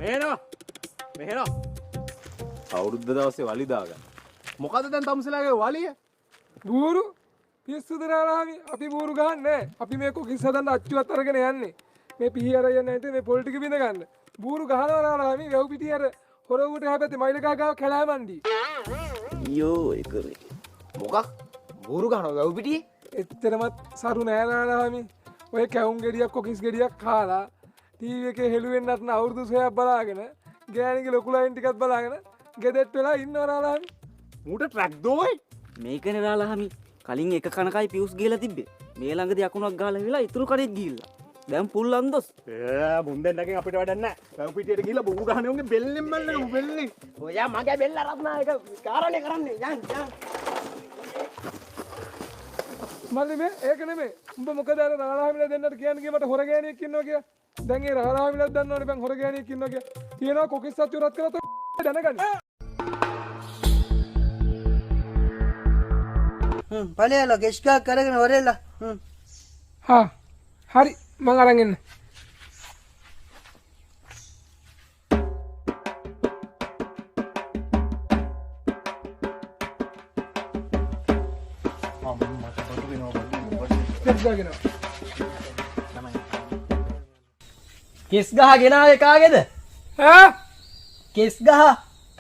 මෙහෙනවා. අවුරුද්ද දවසේ වලි දාගන්න. මොකද දැන් තමුසලාගේ වලිය? බూరు පිස්සුද නාලාමි අපි බూరు ගහන්නේ. අපි මේ කොකිස් හදන්න අච්චුවත් අරගෙන යන්නේ. මේ පිහි අරගෙන නැති මේ පොල් ටික බිඳ ගන්න. බూరు ගහනවා නාලාමි වැව් පිටිය අර හොරවුට හැපැත්තේ මයිල ගාව කැලෑමන්ඩි. අයියෝ ඒක මොකක්? බూరు ගහනවා වැව් පිටියේ? එච්චරමත් සරු නෑ නාලාමි. ඔය කැවුම් ගෙඩියක් කොකිස් ගෙඩියක් කාලා ටීවී එකේ හෙළුවෙන්නත් න අවුරුදු 6ක් බලාගෙන ගෑණිගේ ලොකු ලයින් ටිකක් බලාගෙන ගෙදෙට්ට වෙලා ඉන්නවා නාලාමි. මූට ට්‍රැක් දෝයි. මේකනේ නාලාමි කලින් එක කනකයි පියුස් ගිහලා තිබ්බේ. මේ ළඟදී අකුණක් ගහලා වෙලා ඉතුරු කඩේත් ගිහිල්ලා. දැන් පුල් අන්දොස්. මුන්දෙන්ඩකින් අපිට වැඩක් නැහැ. වැව් පිටියට ගිහලා බూరు ගහන්නේ උන්ගේ බෙල්ලෙන් මල්ලන බෙල්ලෙන්. ඔයා මගේ බෙල්ල රත්නා එක කාරණේ කරන්නේ. යන්. මල්ලි මේ ඒක නෙමෙයි. උඹ මොකද අර නාලාමිලා දෙන්නට කියන්නේ කිය මට හොර ගෑණියෙක් ඉන්නවා කියලා. දැන් ඒ නාලාමිලාත් දන්නවනේ බං හොර ගෑණියෙක් ඉන්නවා කියලා. තියනවා කොකිස් සත්‍ය රත් කරලා දැනගන්න. පලයලා ගෙස්කා කරගෙන වරෙල්ලා. හා හරි මං අරන් එන්න. කෙස් ගහ ගෙනාවේ කාගේද? ඈ කෙස් ගහ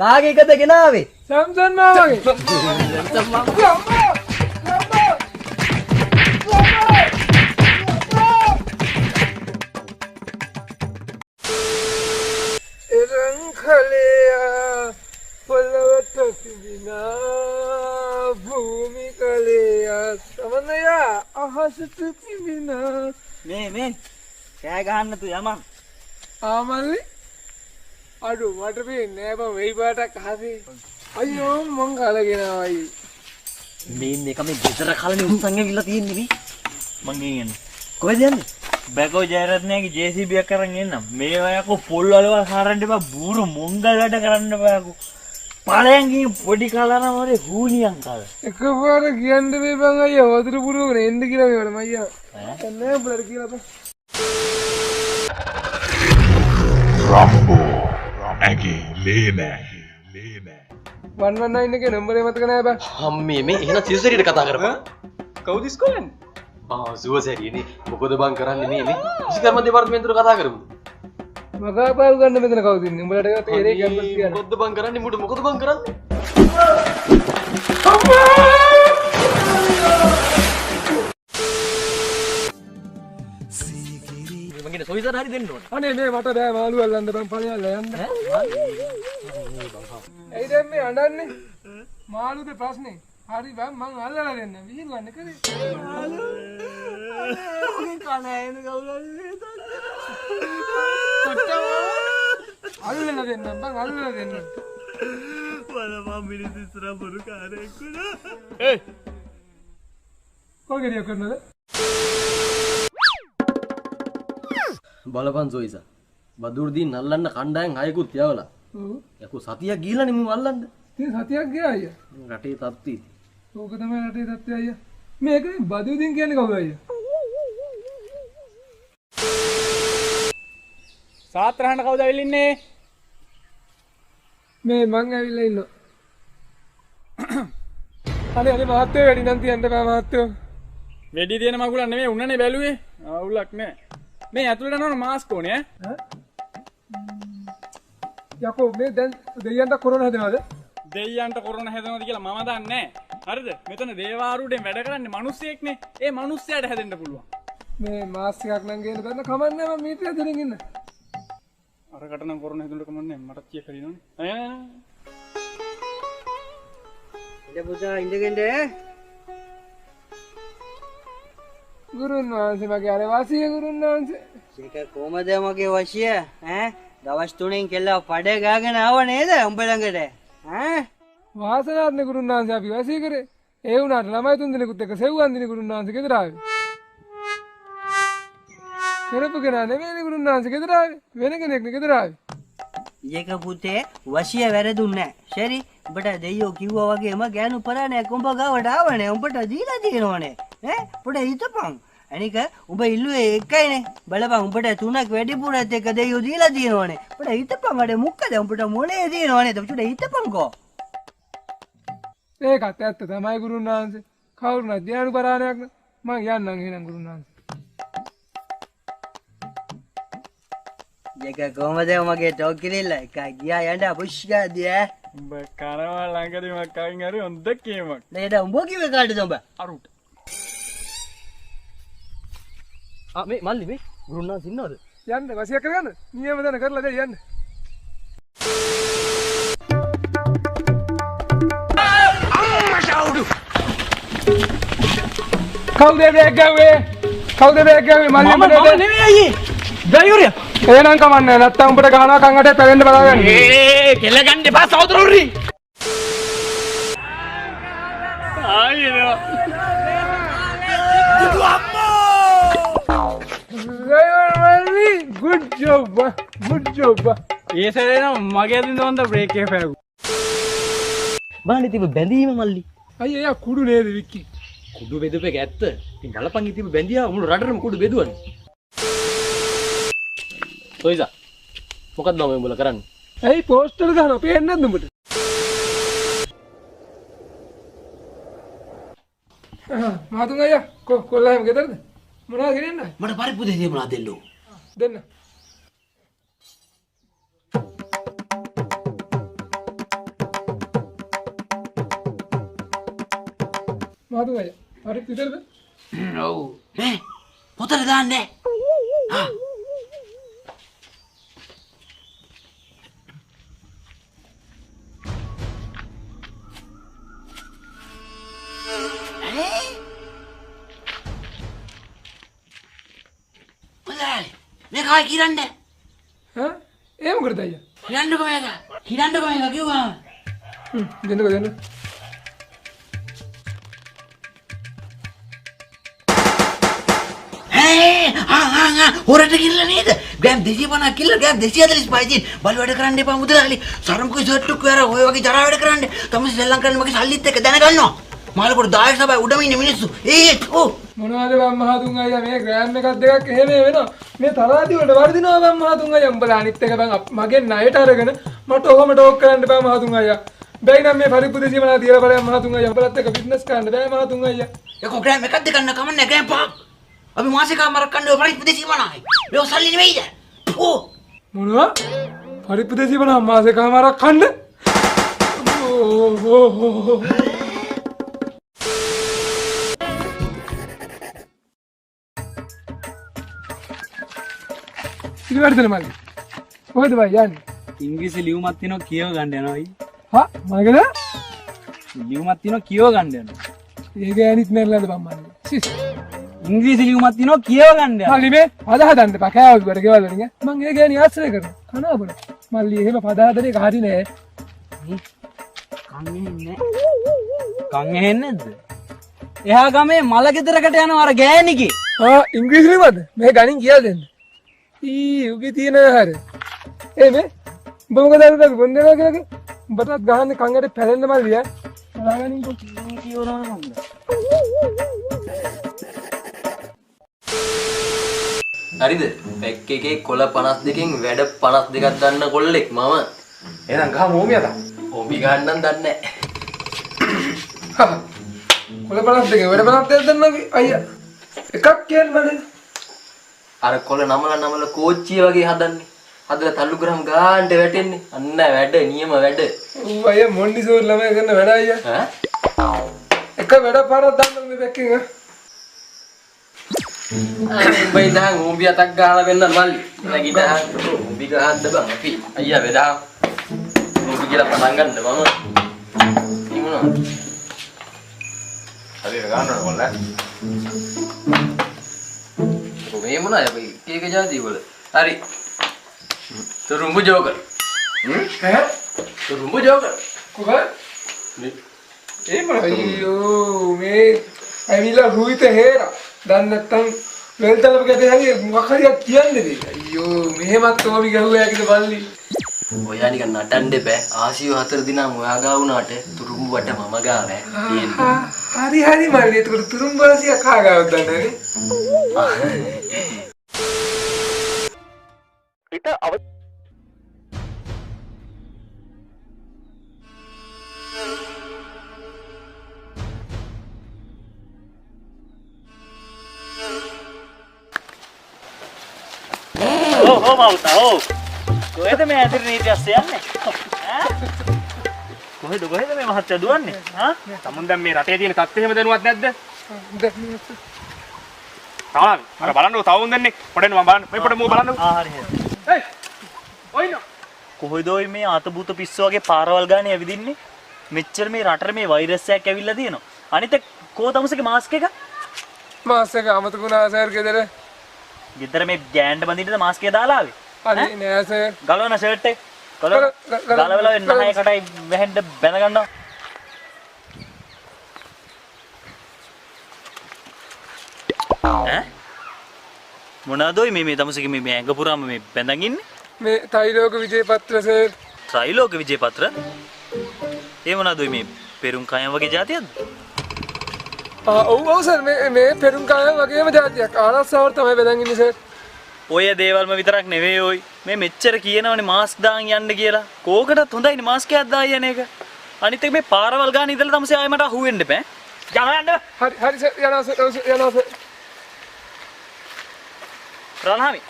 කාගේ එකද ගෙනාවේ? සම්සන් මාමගේ. එරංකලයා පොළවට පිබිනා භූමි කලයා සමනයා අහසට පිබිනා. මේ කෑ ගහන්න තු යමන්. ආමල්ලි අඩු මට පේන්නේ නෑ බං වෙයි පාටක් අහසේ. අයියෝ මං කලගෙනවයි. මේ එක මේ ගෙදර කලනේ උස්සන් ඇවිල්ලා තියෙන්නේ මේ. මං ගෙන් යන්නේ. කොහෙද යන්නේ? බැකෝ ජයරත්නයාගේ JCB එක අරන් එන්නම්. මේ වයකෝ පොල් වලවල් හරන්න එපා. බూరు මොංගල් වැඩ කරන්න බෑකෝ. පළයන් ගිහින් පොඩි කලරම හරි හූනියන් කල. එකපාර කියන්න මේ බං අයියා වතුර පුරවගෙන එන්න කියලා මේවට මයියා. නෑ උඹලට කියලා බං. රම්බෝ ඇගේ ලේ නෑ. 119 එකේ නම්බරේ මතක නෑ බං. අම්මේ මේ එහෙනම් සිසුසරියට කතා කරපන්. කවුද ඉස්කෝලෙන්? සුවසරියනේ. මොකද බං කරන්නේ මේ විශේෂ කර්ම දෙපාර්තමේන්තුවට කතා කරමු. මගා පාරු ගන්න මෙතන කවුද ඉන්නේ? උඹලට ඒක තේරෙයි කැම්පස් කියලා. මොකද බං කරන්නේ? මුඩ මොකද බං කරන්නේ? මගේ සොයිසර හරි දෙන්න ඕන. අනේ මේ මට බෑ මාළු අල්ලන්න බං පණියල්ලා යන්න. ඇයි දැන් මේ අඬන්නේ? මාළුගේ ප්‍රශ්නේ. හරි බං මං අල්ලලා දෙන්න. විහිළුවන්නේ කරේ. අල්ලලා දෙන්න බං අල්ලලා දෙන්න. බලපන් මිනිස් ඉස්සරහ බොරු කාරයෙක් වුණා. කොයි ගෙඩියක් කරනවද? බලපන් සොයිසා. බදුරුදී නල්ලන්න කණ්ඩායම් හයකුත් යවලා. යකෝ සතියක් ගිහලානේ මම අල්ලන්න. ඉතින් සතියක් ගියා අයියා. රටේ තත්ති. ඕක තමයි රටේ තත්ත්වය අයියා. මේක බදුදින් කියන්නේ කවුද අයියා? සාත්‍රහන්න කවුද ඇවිල්ලා ඉන්නේ? මේ මං ඇවිල්ලා ඉන්නවා. අනේ මහත්තයෝ වැඩි නම් තියන්න බෑ මහත්තයෝ. වෙඩි තියෙන මගුලක් නෙමෙයි උන්නනේ බැලුවේ. අවුලක් නෑ. මේ ඇතුළට යනවනේ මාස්ක් ඕනේ ඈ. යකෝ මේ දැන් දෙයියන්ට කොරෝනා හැදෙනවද? දෙයියන්ට කොරෝනා හැදෙනවද කියලා මම දන්නේ නෑ. හරිද? මෙතන දේවාරුඩෙන් වැඩ කරන්නේ මිනිස්සෙක්නේ. ඒ මිනිස්සයාට හැදෙන්න පුළුවන්. මේ මාස්ක් එකක් නම් ගේන්න බැන්න කමන්නේ මම මීටරයක් දෙනින් ඉන්න. අරකට නම් කොරෝනා හැදුනට කමන්නේ මටත් කිය කරිනවනේ. ඉඳ පුතා ඉඳගෙන ගුරුන් වහන්සේ මගේ අර වාසිය ගුරුන් වහන්සේ. ඒක කොහමද මගේ වශය? ඈ දවස් 3න් කෙල්ලව පඩේ ගාගෙන ආව නේද උඹ ළඟට? ඈ වාසනාත්නේ ගුරුන් වහන්සේ අපි වාසිය කරේ. ඒ වුණාට ළමයි 3 දිනෙකුත් එක්ක සෙව්වන් දිනේ ගුරුන් වහන්සේ ගෙදර ආවේ. කරපු කෙනා නෙමෙයි ගුරුන් වහන්සේ ගෙදර ආවේ. වෙන කෙනෙක් නේ ගෙදර ආවේ. ඒක පුතේ වශය වැරදුන්නේ නැහැ. ශරි උඹට දෙයියෝ කිව්වා වගේම ගෑනු පරාණයක් උඹ ගාවට ආවනේ. උඹට දීලා තියෙනවනේ. ඈ පොඩ හිතපන්. අනික උඹ ඉල්ලුවේ එකයිනේ. බලපන් උඹට 3ක් වැඩිපුරත් එක දෙයියෝ දීලා තියෙනවනේ. උඹට හිතපන් අඩේ මොකද උඹට මොලේ තියෙනවනේ. උඹට හිතපන්කෝ. ඒකත් ඇත්ත තමයි ගුරුන් වහන්සේ. කවුරුනත් ධ්‍යාන පරාණයක් න මං යන්නම් එහෙනම් ගුරුන් වහන්සේ. දෙක කොහමද මගේ ටෝක් කිරිල්ල එක ගියා යන්න පුෂ්කාදී ඈ. උඹ කරවල් ළඟදී මක්කවින් හරි හොඳ කේමක්. නේද උඹ කිව්වේ කාටද උඹ? අරුට. මේ මල්ලි මේ ගුරුන්නාන්ස ඉන්නවද? යන්න වසිය කරගන්න. නියම දන කරලා දෙයි යන්න. කවුද බෑග් ගාවේ? කවුද බෑග් ගාවේ? මල්ලි මම නෙමෙයි අයියේ. ඩ්‍රයිවරයා. එහෙනම් කමන්නේ නැත්තම් උඹට ගහනවා කන් අටේ පැවෙන්න බලාගන්න. කෙල ගන්න එපා සහෝදරවරුනි. ආයෙනවා. මල්ලි good job. ඒ සැරේ නම් මගේ අතින් තවන්ද බ්‍රේක් එක පෑගු. බලන්න තිබ්බ බැඳීම මල්ලි. අයියා කුඩු නේද වික්කි? කුඩු බෙදපේක ඇත්ත. ඉතින් බලපන් ඉතින් බැඳියා මුළු රටටම කුඩු බෙදුවනේ. ඔයසා මොකක්ද මම උඹලා කරන්නේ? ඇයි පෝස්ටර් ගහනවා පේන්නේ නැද්ද උඹට? මාතුන් අයියා කොල්ලා ගෙදරද? මොනවද ගෙනියන්නේ? මට පරිප්පු දෙන්නේ මොනවද දෙන්නෝ? දෙන්න. මාතුන් අයියා හරි විතරද? ඔව්. පොතට දාන්නේ. මේ කායි කිරන්නේ හා ඒ මොකටද අයියා? කිරන්නකො මේක කිව්වා දෙන්නකෝ දෙන්න. හොරට කිල්ල නේද ග්‍රෑම් 250 කිල්ල ග්‍රෑම් 245 තියෙන බල වැඩ කරන්න එපා මුදලාලි සරම්කුයි සර්ට්ටුක් වෙර ඔය වගේ ජරා වැඩ කරන්න තමයි ශ්‍රී ලංකාවේ මගේ සල්ලිත් එක්ක දැනගන්නවා මාළකොට දායක සභාවේ උඩම ඉන්න මිනිස්සු ඕ මොනවද බම් මහතුන් අයියා මේ ග්‍රෑම් එකක් දෙකක් එහෙම වෙනවා මේ තරාදි වලට වර්ධිනවා බම් මහතුන් අයියා උඹලා අනිත් එක බං මගෙන් ණයට අරගෙන මට ඔහොම ටෝක් කරන්න බෑ මහතුන් අයියා බැයි නම් මේ පරිප්පු දෙසියමලා තියලා බලයන් මහතුන් අයියා උඹලත් එක්ක බිස්නස් කරන්න බෑ මහතුන් අයියා ඒක ග්‍රෑම් එකක් දෙකක් නෑ කමන්නේ ග්‍රෑම් පහක් අපි මාසික අමාරක් කන්නේ පරිප්පු දෙසියමලායි මේ සල්ලි නෙවෙයිද ඕ මොනවා පරිප්පු දෙසියමලා මාසේ කමාරක් කන්න ඉතින් මල්ලි කොහෙද බයි යන්නේ ඉංග්‍රීසි ලියුමක් තියෙනවා කියව ගන්න යනවා අයි හා මගද ලියුමක් තියෙනවා කියව ගන්න යනවා ඒක ඇනිත් නෑලද බම් මල්ලි සිස් ඉංග්‍රීසි ලියුමක් තියෙනවා කියව ගන්න යනවා මල්ලි මේ පද හදන්න එපා කෑවොත් වල ගෙවල් වලින් මං ඒ ගෑණි ආශ්‍රය කරනවා කනවා බල මල්ලි එහෙම පද හදන එක හරි නෑ කන් ඇහෙන්නේ නැද්ද එහා ගමේ මල ගෙදරකට යනවා අර ගෑණිගේ ඉංග්‍රීසි ලියුමද මේ ගණන් කියලා දෙන්න උගේ තියෙන හරි මේ උඹ මොකද අර ගොන්දේනවා කියලා උඹටත් ගහන්නේ කංගට පැලෙන්න මල්ලි බලාගනින් කො කියවනවා මන්ද හරිද පැක් එකේ කොළ 52කින් වැඩ 52ක් දන්න කොල්ලෙක් මම එහෙනම් ගහ මොමියද ඔබි ගන්නම් දන්නේ කොළ 52 වැඩ 52 දන්නවගේ අයියා එකක් කියන්නේ අර කොළ නමල කෝච්චිය වගේ හදන්නේ. හදලා තල්ලු කරාම ගාන්ට වැටෙන්නේ. අන්න වැඩ නියම වැඩ. ඌ අයියා මොන්ඩිසෝරි ළමයි කරන වැඩ අයියා. ඈ? එක වැඩ පාරක් දාන්න මේ බැක්කෙන් උඹයි දහන් උඹි අතක් ගහලා වෙන්න මල්ලි. නැගිටහන් උඹි ගහන්න බං අපි. අයියා වෙදා. උඹි කියලා පටන් ගන්නද මම. ඉමුණා. හරියට ගන්නවද කොල්ලා? මේ මොනවාද අපි එක જાති වල හරි තුරුඹු ජෝකර් ඈ තුරුඹු ජෝකර් කොහොමද ඒ මොන අයියෝ මේ ඇවිල්ලා රුහිත හේරා දැන් නැත්තම් වෙල්තලප ගැටේ හරි මොකක් හරි කියන්නේ නේ අයියෝ මෙහෙමත් ඕමි ගහුවා යකිද බල්ලි ඔයා නිකන් නටන්න එපා. ආසියෝ 4 දිනක් ඔයා ගාව වුණාට තුරුම්බුවට මම ගාව තියෙන්නේ. හරි හරි මල්ලි. ඒක තුරුම්බාසිය කා ගාවද දන්නේ? ඕ මවුතා ඕ කොහෙද මේ ඇදිරි නීති අස්සේ යන්නේ කොහෙද මේ මහත්තයා දුවන්නේ හා තමුන් දැන් මේ රටේ තියෙන තත්ත්වය එහෙම දැනුවත් නැද්ද? තාම අර බලන්නකෝ තවුන් දෙන්නේ. පොඩෙන්න මම බලන්න. මේ පොඩ මූ බලන්නකෝ. හරි හරි එයි. ඔයින. කොහෙද ඔය මේ ආතබූත පිස්සු වගේ පාරවල් ගානේ ඇවිදින්නේ මෙච්චර මේ රටේ මේ වෛරස් එකක් ඇවිල්ලා තියෙනවා අනිත් කෝ තමුසේගේ මාස්ක් එක මාස් එක අමතකුණා සර් ගෙදර. ගෙදර මේ ගෑන්ඩ බඳින්නද මාස්ක් එක දාලා ආවේ හරි නෑ සර්. ගලවන ෂර්ට් එක ගලවලා වෙන්න කටයි වැහෙන්න බැන ගන්නවා ඈ මොනවාද ඔය මේ තමුසේගේ මේ ඇඟ පුරාම මේ බැඳන් ඉන්නේ මේ ත්‍රිලෝක විජේපත්‍ර සර්. ත්‍රිලෝක විජේපත්‍ර ඒ මොනවාද ඔය මේ පෙරුම් කයම් වගේ જાතියක්ද ඔව් සර් මේ පෙරුම් කායම් වගේම જાතියක්. ආරක්ෂාවට තමයි බෙදන් ඉන්නේ සර්. ඔය දේවල්ම විතරක් නෙවෙයි ඔයි මේ මෙච්චර කියනවනේ මාස්ක් දාන් යන්න කියලා. කෝකටත් හොඳයිනේ මාස්ක් එකක් දායි යන එක. අනිත් එක මේ පාරවල් ගාන ඉඳලා තමයි ආයෙ මට අහුවෙන්න බෑ. යන්න. හරි සර් යනවා සර්. රණහාමි.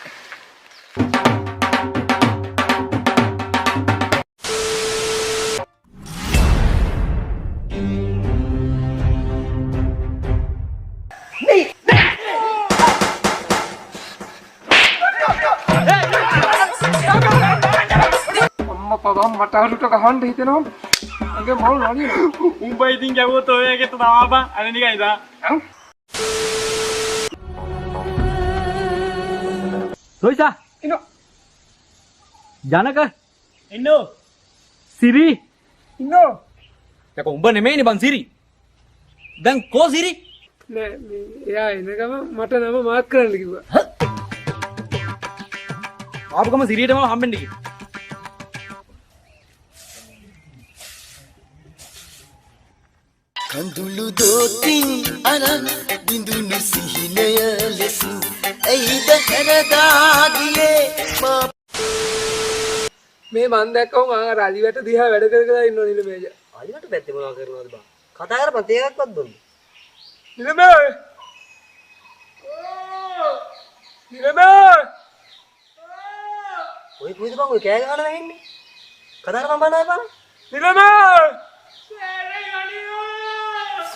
පබම් මට අලුට ගහන්න හිතෙනවා. අගේ මොල් නඩියන. උඹ ඉතින් ගැවුවොත් ඔය එකට තාපන්. අනේ නිකන් ඉදා. සොයිසා ඉනෝ. ජනක ඉන්නෝ. සිරි ඉන්නෝ. යක උඹ නෙමෙයිනේ බං සිරි දැන් කෝ සිරි නෑ මේ එයා එනකම මට නම මාත් කරන්න කිව්වා. ආපුගම සිරියටම හම්බෙන්න කිව්වා කඳුළු දෝතින් අරන් බිඳුනු සිහිනය ලෙසින් ඇයිද හැරදාගියේ මේ මන් දැක්කම ආ රලිවට දිහා වැඩ කර කර ඉන්නව නිලමේජ. අලිවට පැත්තේ මොනවා කරනවද බං? කතා කරපන් තේරෙන්නවත් දුන්න. නිලමේ. නිලමේ. ඔය කුයිද බං ඔය කෑ ගහනවා ඉන්නේ. කතා කරපන් බණ්ඩාය බං. නිලමේ.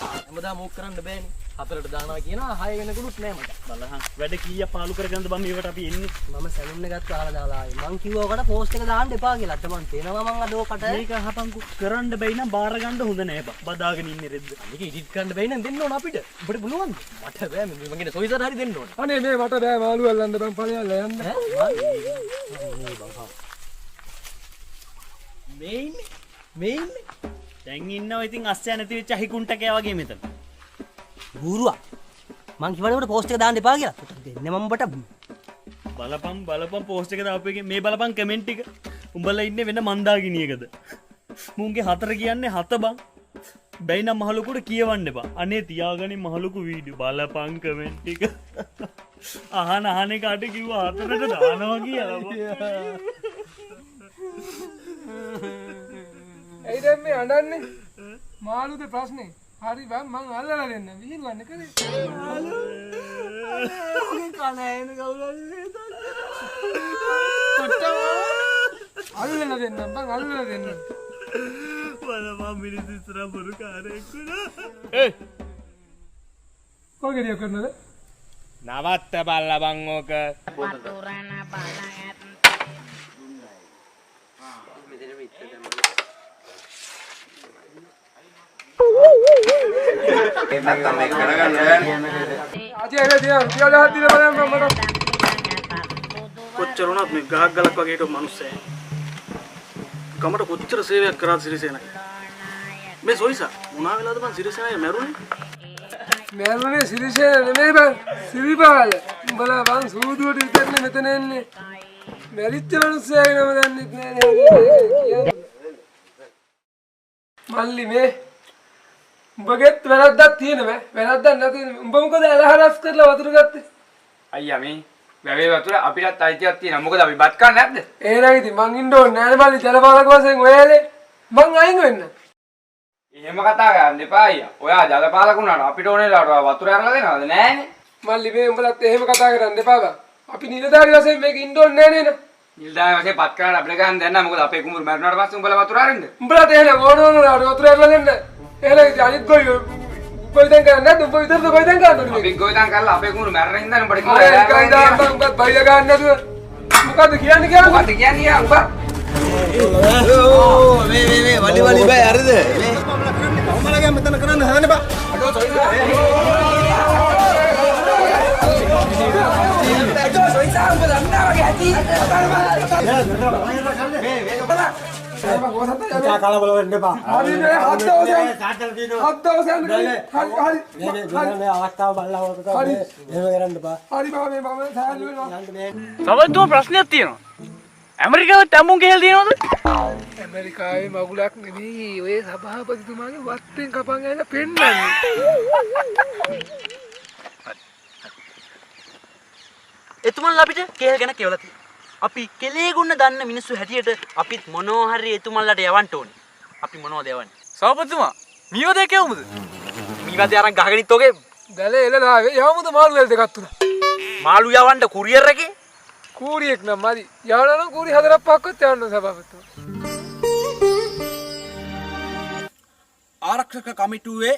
හැමදාම ඕක කරන්න බෑනේ. හතරට දානවා කියනවා 6 වෙනකුත් නෑ මට. බලහන් වැඩ කීයක් පාලු කරගන්නද බම් මේකට අපි එන්නේ මම සැලුන් එකක් අහලා දාලා ආවේ. මං කිව්වා ඔකට පෝස්ට් එක දාන්න එපා කියලා. අත මං තේනවා මං අද ඔකට. මේක අහපන්කු කරන්න බැයි නම් බාර ගන්න හොඳ නෑ බා බදාගෙන ඉන්නේ රෙද්ද මේක එඩිට් කරන්න බැයි නම් දෙන්න ඕන අපිට. අපිට පුළුවන්ද? මට බෑ මම කියන සොයිසර් හරි දෙන්න ඕන. අනේ මේ මට බෑ මාළු අල්ලන්න බං ඵලයල්ලා යන්න. මේ ඉන්නේ දැන් ඉන්නවා ඉතින් අස්සය නැති වෙච්ච අහිකුන්ටකයා වගේ මෙතන බූරුවා. මං කිව්වනේ ඔකට පෝස්ට් එක දාන්න එපා කියලා. දෙන්න මම ඔබට බලපන් පෝස්ට් එක දාපු එකේ මේ බලපන් කමෙන්ට් එක උඹලා ඉන්නේ වෙන මන්දාගිනියකද මුන්ගේ 4 කියන්නේ 7 බං බැයි නම් මහලුකුට කියවන්න එපා අනේ තියාගනින් මහලුකු වීඩියෝ බලපන් කමෙන්ට් එක අහන කාට කිව්වා 4ට දානවා කියලා ඇයි දැන් මේ අඬන්නේ? මාළුද ප්‍රශ්නේ? හරි බං මං අල්ලලා දෙන්න. විහිළුවන්න කරේ. කනෑන කවුරුහරි අල්ලලා දෙන්න බං අල්ලලා දෙන්න. බලපන් මිනිස් ඉස්සරහ බොරු කාරයෙක් වුණා ඒ කොහේ ගිය කරනද? නවත්ත බල්ලා බං ඕක. කොච්චර වුණත් මේ ගහක් ගලක් වගේ හිටපු මිනිස්සයා ගමට කොච්චර සේවයක් කරාද සිරිසේනයි මේ සොයිසා මොනවා වෙලාද බං සිරිසේනයි මැරුණේ මැරුණේ සිරිසේ නෙමෙයි බං සිරිපාල උඹලා බං සූදුවට විතරනේ මෙතන එන්නේ. මැරිච්ච මිනිස්සයාගේ නම දන්නෙත් නෑ. මල්ලි මේ උඹගෙත් වැරද්දක් තියෙනවා. වැරද්දක් නැති උඹ මොකද ඇලහරස් කරලා වතුර ගත්තේ? අයියා මේ වැවේ වතුර අපිටත් අයිතියක් තියෙනවා. මොකද අපි බත් කන්නේ නැද්ද? එහෙනම් ඉතින් මං ඉන්න ඕනේ නෑනේ මල්ලි ජලපාලක වශයෙන් ඔයාලේ මං අයින් වෙන්න. එහෙම කතා කරන්න එපා අයියා. ඔයා ජලපාලක වුණාට අපිට ඕනේ ලාට වතුර අරලා දෙනවද? නෑනේ. මල්ලි මේ උඹලත් එහෙම කතා කරන්න එපා බං. අපි නිලධාරි වශයෙන් මේක ඉන්න ඕනේ නෑ නේද? නිල්දාය වශයෙන් පත් කරන්න අපිට ගන්න දෙන්න. මොකද අපේ කුඹුරු මැරුණාට පස්සේ උඹලා වතුර අරින්ද? උඹලට එහෙනම් ඕන ලාට වතුර අරලා දෙන්න. එහෙනම් ඉතින් අනිත් ගොයියෝ ගොවිතැන් කරන්නේ නැද්ද? උඹ විතරද ගොවිතැන් කරන්නේ? අපි ගොවිතැන් කරලා අපේ කුඹුරු මැරෙන්න ඉඳන් උඹට කිව්වා. උඹත් බයිලා ගන්න නැතුව මොකද්ද කියන්නේ කියලා? මොකද්ද කියන්නේ උඹ? මේ වලි බෑ හරිද? අම්මලාගේ මෙතන කරන්න හදන්න බා. අඩෝ සොයිසා. අඩෝ සොයිසා උඹ දන්නා වගේ ඇති. කතා කාලා බලන්න එපා. හරි නේ හත් දවසෙන් හරි අවස්ථාව බලලා හරි එහෙම කරන්න එපා. හරි බා මේ මම සාහලු වෙනවා. සමතුම ප්‍රශ්නයක් තියෙනවා. ඇමරිකාවේ තමුන් ගෙහෙල් තියෙනවද? ඇමරිකාවේ මගුලක් නෙමෙයි ඔය සභාපතිතුමාගේ වත්තෙන් කපන් ඇවිල්ලා පෙන්නන්නේ. එතුමන්ලා අපිට කේල් ගැන කියවලා තියෙනවා. අපි කෙලේ ගුණ දන්න මිනිස්සු හැටියට අපිත් මොනවා හරි එතුමන්ලාට යවන්න ඕනේ. අපි මොනවද යවන්නේ? සභාපතිතුමා මීවදේ කියවමුද? මීවදේ අරන් ගහගෙනිත් ඔගේ දැලේ එළලා යවමුද මාළු වල දෙකක් තුන. මාළු යවන්න කුරියර් එකේ කූරියෙක් නම් මදි. යවනවා නම් කූරි 4ක් 5ක්වත් යවන්න සභාපතිතුමා. ආරක්ෂක කමිටුවේ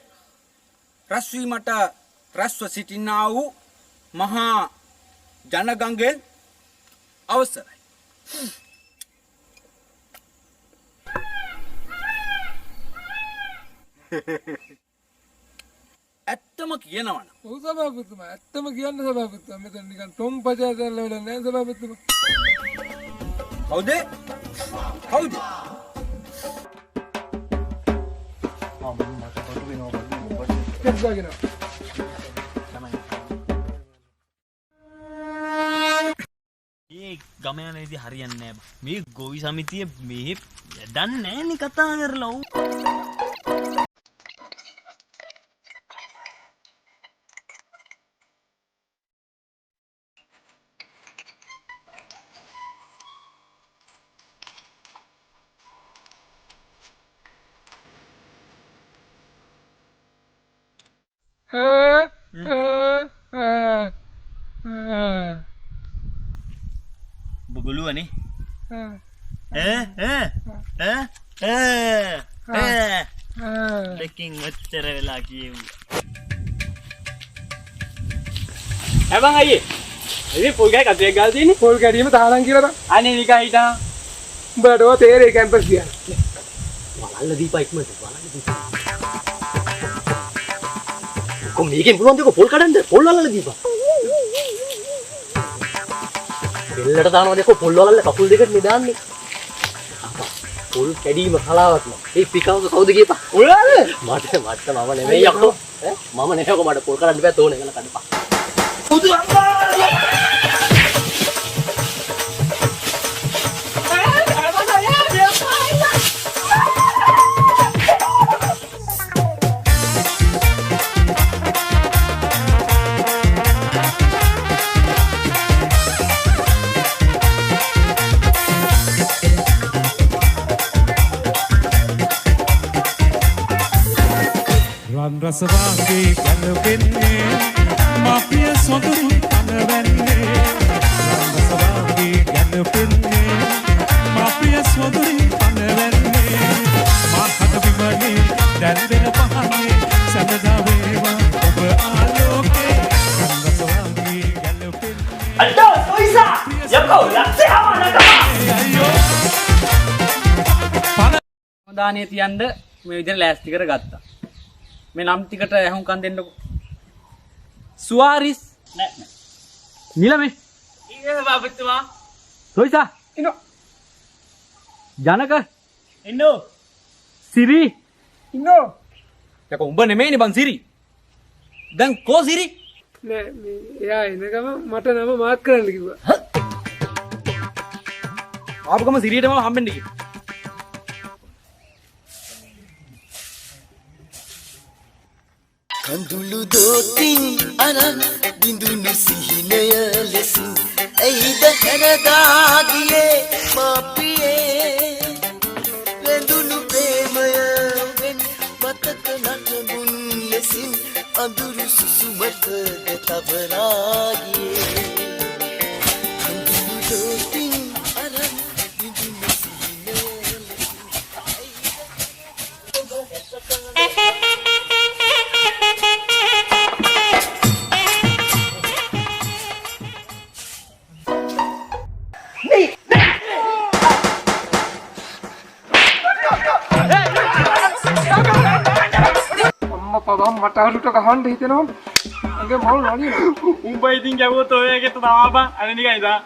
රැස්වීමට රැස්ව සිටිනා වූ මහා ජනගංගෙන් අවසරයි. ඇත්තම කියනවනම් ඔව් සභාපතිතුමා ඇත්තම කියන්න සභාපතිතුමා මෙතන නිකන් ටොම් පචාතල්ල වෙලා නෑ සභාපතිතුමා. කවුද? කවුද? කෙස්දාගෙන මේ ගම යන විදිහ හරියන්නේ නැහැ. මේ ගොවි සමිතිය මේ වැඩක් නැහැනේ කතා කරලා. බගලුවනේ දෙකින් ඔච්චර වෙලා කියෙව්වා. හැබං අයියේ ඉතින් පොල් ගහේ කටේ ගාල් තියෙන්නේ. පොල් කැඩීම තාලන් කියලා බං. අනේ නිකන් හිටා. උඹලට ඔය තේරේ කැම්පස් ගියා. වලල්ල දීපා ඉක්මනට වලල්ල දීපා. කොම් මේකෙන් පුළුවන් දෙක පොල් කඩන්න පොල් වලල්ල දීපා. බෙල්ලට දානවා දෙක පොල් වලල්ල කකුල් දෙකට නෙදාන්නේ. අපා පොල් කැඩීම කලාවක් නෝ. ඒ පිකාවක කවුද කියපා? ඔයාද? මට මම නෙමෙයි යකෝ. මම නෙවෙයි මට පොල් කඩන්න බෑ තෝනේ ගල කඩපා. බුදු අම්මා! රසවාගේ ගැලපෙන්නේ මාපිය සොඳුරු අනවැන්නේ රසවාගේ ගැලපෙන්නේ මාපිය සොඳුරු අනවැන්නේ මාහත විමනේ දැල්දෙන පහනේ සඳදා වේවා ඔබ ආලෝකේ රසවාගේ ගැලපෙන්නේ අඩෝ සොයිසා යකෝ ලක්ෂේ හවනකම දානේ තියන්න මේ විදිහට ලෑස්ති කරගත්තා. මේ නම් ටිකට ඇහුම්කන් දෙන්නකෝ. සුවාරිස් නෑ නිලමේ ඊයේ බාපතුමා සොයිසා ඉන්නෝ ජනක ඉන්නෝ සිරි ඉන්නෝ යකෝ උඹ නෙමෙයිනේ බං සිරි. දැන් කෝ සිරි? නෑ මේ එයා එනකම මට නම මාක් කරන්න කිව්වා. ආපුගම සිරියටම හම්බෙන්න කිව්වා. කඳුළු දෝතින් අරන් බිඳුනු සිහිනය ලෙසින් ඇයිද හැරදා ගියේ මාපියේ රැඳුණු ප්‍රේමය වෙන් මතක නටබුන් ලෙසින් අඳුරු සුසුමට තවරා ගියේ කඳුළු දෝතින් අරන් බිඳුනු සිහිනය පදම් මට අලුට ගහන්න හිතෙනවා. මගේ මල් නඩිනවා. උඹ ඉතින් ගැවුවොත් ඔය එකේ තමාපා අනේ නිකන් ඉදා